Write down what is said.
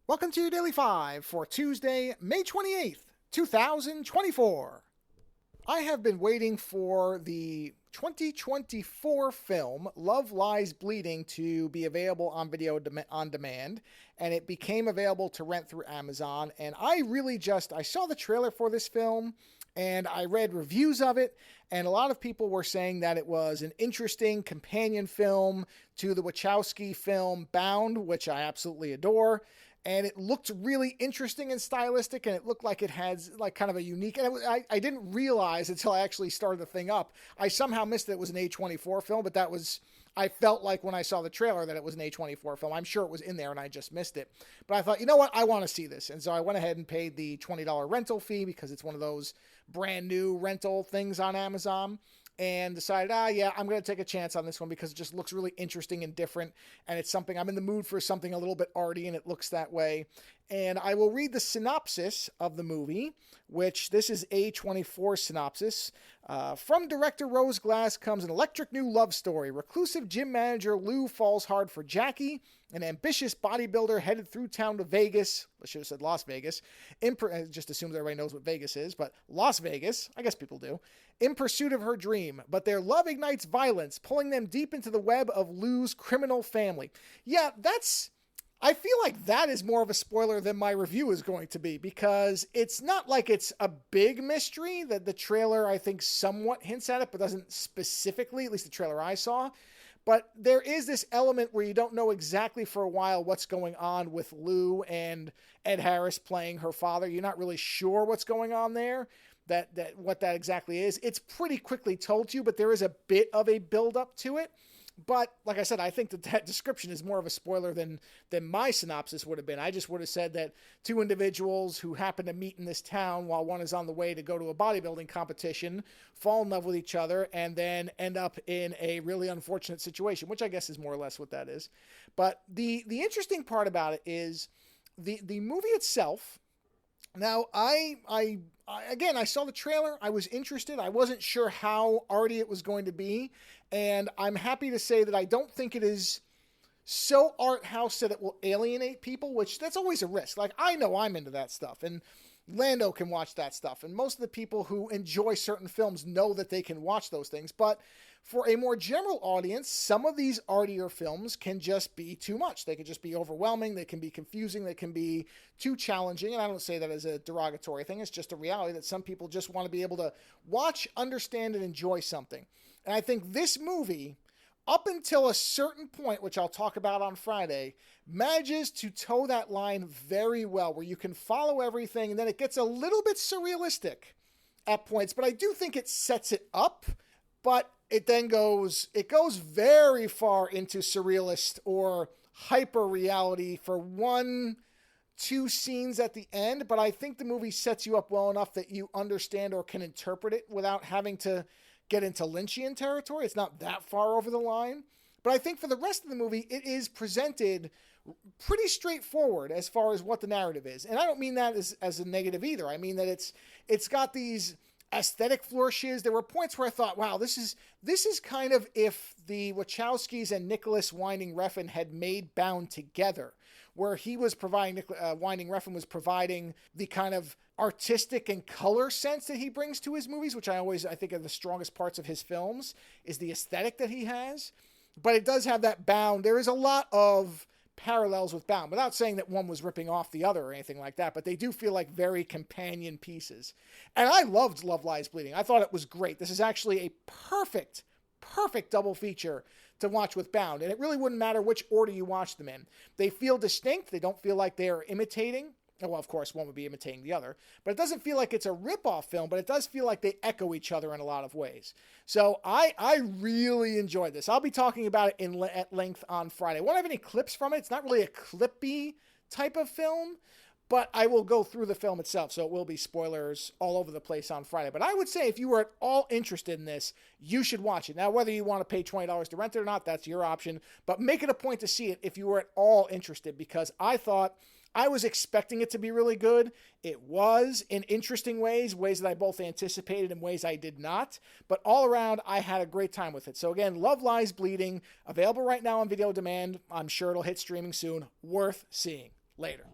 Welcome to your Daily 5 for Tuesday, May 28th, 2024. I have been waiting for the 2024 film Love Lies Bleeding to be available on video on demand, and it became available to rent through Amazon. And I saw the trailer for this film and I read reviews of it, and a lot of people were saying that it was an interesting companion film to the Wachowski film Bound, which I absolutely adore. And it looked really interesting and stylistic, and it looked like it had like kind of a unique. And I didn't realize until I actually started the thing up. I somehow missed that it was an A24 film, but I felt like when I saw the trailer that it was an A24 film. I'm sure it was in there and I just missed it. But I thought, you know what? I want to see this. And so I went ahead and paid the $20 rental fee because it's one of those brand new rental things on Amazon, and decided, yeah, I'm going to take a chance on this one because it just looks really interesting and different. And it's something I'm in the mood for, something a little bit arty, and it looks that way. And I will read the synopsis of the movie, which this is A24 synopsis. From director Rose Glass comes an electric new love story. Reclusive gym manager Lou falls hard for Jackie, an ambitious bodybuilder headed through town to Vegas. I should have said Las Vegas. Just assumes everybody knows what Vegas is, but Las Vegas, I guess people do. In pursuit of her dream, but their love ignites violence, pulling them deep into the web of Lou's criminal family. Yeah, I feel like that is more of a spoiler than my review is going to be, because it's not like it's a big mystery. That the trailer, I think, somewhat hints at it, but doesn't specifically, at least the trailer I saw. But there is this element where you don't know exactly for a while what's going on with Lou and Ed Harris playing her father. You're not really sure what's going on there, what that exactly is. It's pretty quickly told to you, but there is a bit of a build-up to it. But like I said, I think that description is more of a spoiler than my synopsis would have been. I just would have said that two individuals who happen to meet in this town while one is on the way to go to a bodybuilding competition fall in love with each other and then end up in a really unfortunate situation, which I guess is more or less what that is. But the interesting part about it is the movie itself. Now, again, I saw the trailer. I was interested. I wasn't sure how arty it was going to be. And I'm happy to say that I don't think it is so art house that it will alienate people, which that's always a risk. Like, I know I'm into that stuff, and Lando can watch that stuff. And most of the people who enjoy certain films know that they can watch those things. But for a more general audience, some of these artier films can just be too much. They can just be overwhelming. They can be confusing. They can be too challenging. And I don't say that as a derogatory thing. It's just a reality that some people just want to be able to watch, understand, and enjoy something. And I think this movie, up until a certain point, which I'll talk about on Friday, manages to toe that line very well, where you can follow everything, and then it gets a little bit surrealistic at points. But I do think it sets it up, but it goes very far into surrealist or hyper reality for 1-2 scenes at the end. But I think the movie sets you up well enough that you understand or can interpret it without having to get into Lynchian territory. It's not that far over the line. But I think for the rest of the movie, it is presented pretty straightforward as far as what the narrative is. And I don't mean that as a negative either. I mean that it's got these aesthetic flourishes. There were points where I thought, wow, this is kind of if the Wachowskis and Nicholas Winding Refn had made Bound together, where he was providing, Winding Refn was providing the kind of artistic and color sense that he brings to his movies, which I think are the strongest parts of his films, is the aesthetic that he has. But it does have that Bound. There is a lot of parallels with Bound, without saying that one was ripping off the other or anything like that, but they do feel like very companion pieces. And I loved Love Lies Bleeding. I thought it was great. This is actually a perfect double feature to watch with Bound, and it really wouldn't matter which order you watch them in. They feel distinct. They don't feel like they're imitating. Well, of course, one would be imitating the other, but it doesn't feel like it's a rip-off film, but it does feel like they echo each other in a lot of ways. So I really enjoyed this. I'll be talking about it at length on Friday. I won't have any clips from it. It's not really a clippy type of film, but I will go through the film itself, so it will be spoilers all over the place on Friday. But I would say if you were at all interested in this, you should watch it. Now, whether you want to pay $20 to rent it or not, that's your option, but make it a point to see it if you were at all interested, because I was expecting it to be really good. It was in interesting ways that I both anticipated and ways I did not. But all around, I had a great time with it. So again, Love Lies Bleeding, available right now on video demand. I'm sure it'll hit streaming soon. Worth seeing. Later.